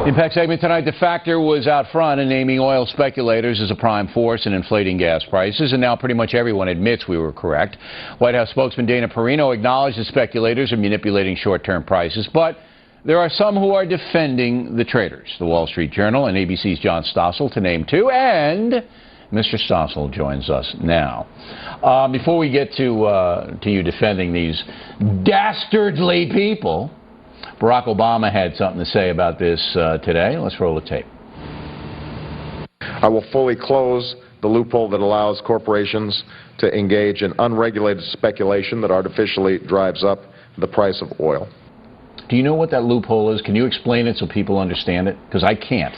The Impact segment tonight, the Factor was out front in naming oil speculators as a prime force in inflating gas prices, and now pretty much everyone admits we were correct. White House spokesman Dana Perino acknowledged the speculators are manipulating short-term prices, but there are some who are defending the traders. The Wall Street Journal and ABC's John Stossel to name two, and Mr. Stossel joins us now. Before we get to you defending these dastardly people, Barack Obama had something to say about this today. Let's roll the tape. I will fully close the loophole that allows corporations to engage in unregulated speculation that artificially drives up the price of oil. Do you know what that loophole is? Can you explain it so people understand it? Because I can't.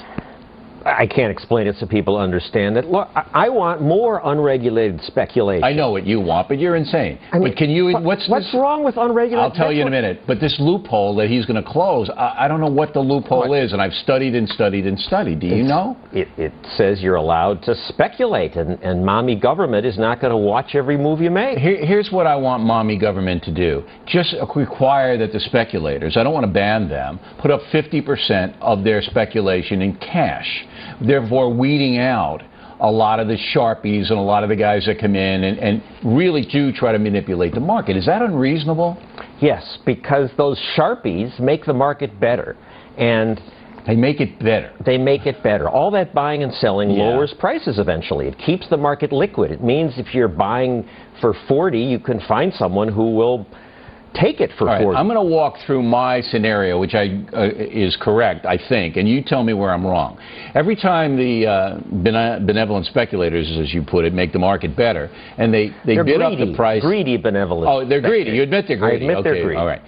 I can't explain it so people understand it. Look, I want more unregulated speculation. I know what you want, but you're insane. I mean, but can you? What's wrong with unregulated? I'll tell you in a minute. But this loophole that he's going to close, I don't know what the loophole is, and I've studied and studied and studied. Do you know? It says you're allowed to speculate, and mommy government is not going to watch every move you make. Here's what I want mommy government to do. Just require that the speculators, I don't want to ban them, put up 50% of their speculation in cash, therefore weeding out a lot of the Sharpies and a lot of the guys that come in and really do try to manipulate the market. Is that unreasonable? Yes, because those Sharpies make the market better. And they make it better. They make it better. All that buying and selling lowers prices eventually. It keeps the market liquid. It means if you're buying for 40, you can find someone wwho will take it for 40. I'm going to walk through my scenario, which is correct, I think, and you tell me where I'm wrong. Every time the benevolent speculators, as you put it, make the market better, and they bid up the price. Greedy benevolent. Oh, they're greedy. You admit they're greedy. I admit they're greedy. All right.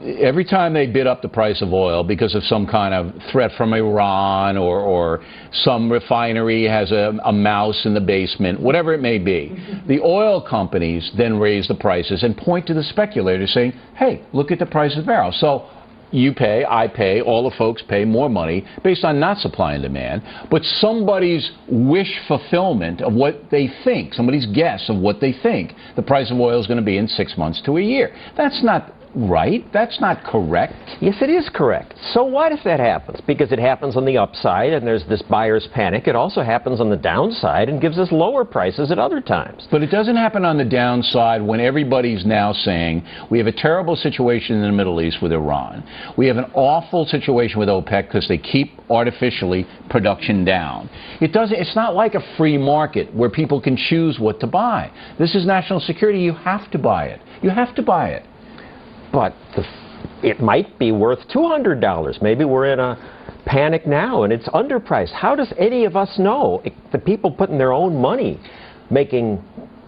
Every time they bid up the price of oil because of some kind of threat from Iran or some refinery has a mouse in the basement, whatever it may be, the oil companies then raise the prices and point to the speculators saying, hey, look at the price of the barrel. So you pay, I pay, all the folks pay more money based on not supply and demand, but somebody's wish fulfillment of what they think, somebody's guess of what they think the price of oil is going to be in 6 months to a year. That's not right. That's not correct. Yes, it is correct. So what if that happens? Because it happens on the upside and there's this buyer's panic. It also happens on the downside and gives us lower prices at other times. But it doesn't happen on the downside when everybody's now saying we have a terrible situation in the Middle East with Iran. We have an awful situation with OPEC because they keep artificially production down. It's not like a free market where people can choose what to buy. This is national security. You have to buy it. You have to buy it. But it might be worth $200. Maybe we're in a panic now and it's underpriced. How does any of us know? The people putting their own money making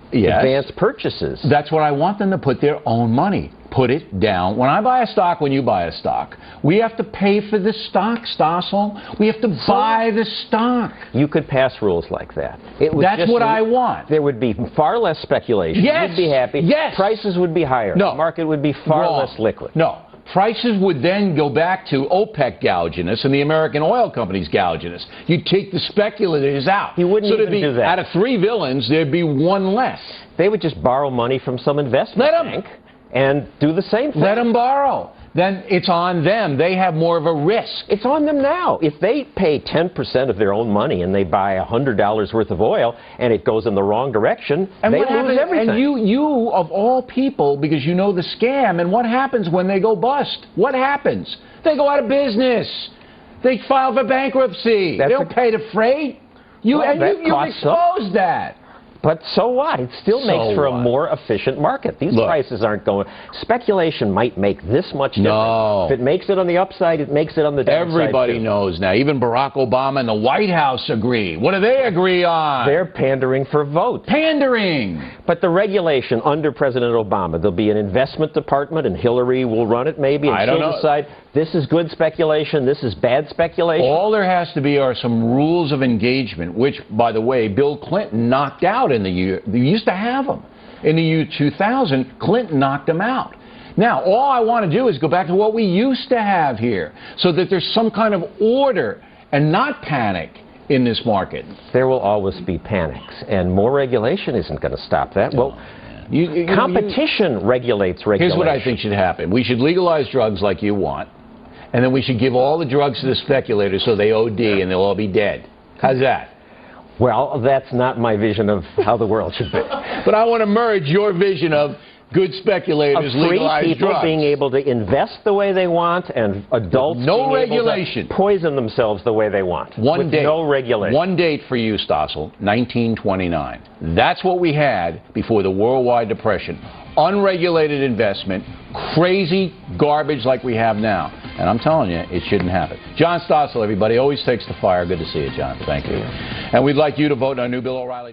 advanced purchases. That's what I want them to put, their own money. Put it down. When I buy a stock, when you buy a stock, we have to pay for the stock, Stossel. We have to buy the stock. You could pass rules like that. That's what I want. There would be far less speculation. Yes. You'd be happy. Yes. Prices would be higher. No. The market would be far less liquid. No. Prices would then go back to OPEC gouging us and the American oil companies gouging us. You'd take the speculators out. You wouldn't even do that. Out of 3 villains, there'd be 1 less. They would just borrow money from some investment bank and do the same thing. Let them borrow. Then it's on them. They have more of a risk. It's on them now. If they pay 10% of their own money and they buy $100 worth of oil and it goes in the wrong direction, they lose everything. And you, of all people, because you know the scam, and what happens when they go bust? What happens? They go out of business. They file for bankruptcy. They don't pay the freight. You expose that. But so what? It still makes for a more efficient market. These prices aren't going. Speculation might make this much difference. No. If it makes it on the upside, it makes it on the downside. Everybody knows now. Even Barack Obama and the White House agree. What do they agree on? They're pandering for votes. Pandering! But the regulation under President Obama, there'll be an investment department and Hillary will run it maybe, and she'll decide this is good speculation, this is bad speculation. All there has to be are some rules of engagement, which, by the way, Bill Clinton knocked out in the year. They used to have them. In the year 2000, Clinton knocked them out. Now, all I want to do is go back to what we used to have here, so that there's some kind of order and not panic in this market. There will always be panics, and more regulation isn't going to stop that. Well, competition regulates regulation. Here's what I think should happen. We should legalize drugs like you want. and then we should give all the drugs to the speculators so they OD and they'll all be dead. How's that? Well, that's not my vision of how the world should be. But I want to merge your vision of good speculators, Of free legalize people drugs. being able to invest the way they want, and adults no being regulation. able to poison themselves the way they want. One date. No regulation. One date for you, Stossel, 1929. That's what we had before the worldwide depression. Unregulated investment, crazy garbage like we have now. And I'm telling you, it shouldn't happen. John Stossel, everybody, always takes the fire. Good to see you, John. Thank you. And we'd like you to vote on our new Bill O'Reilly.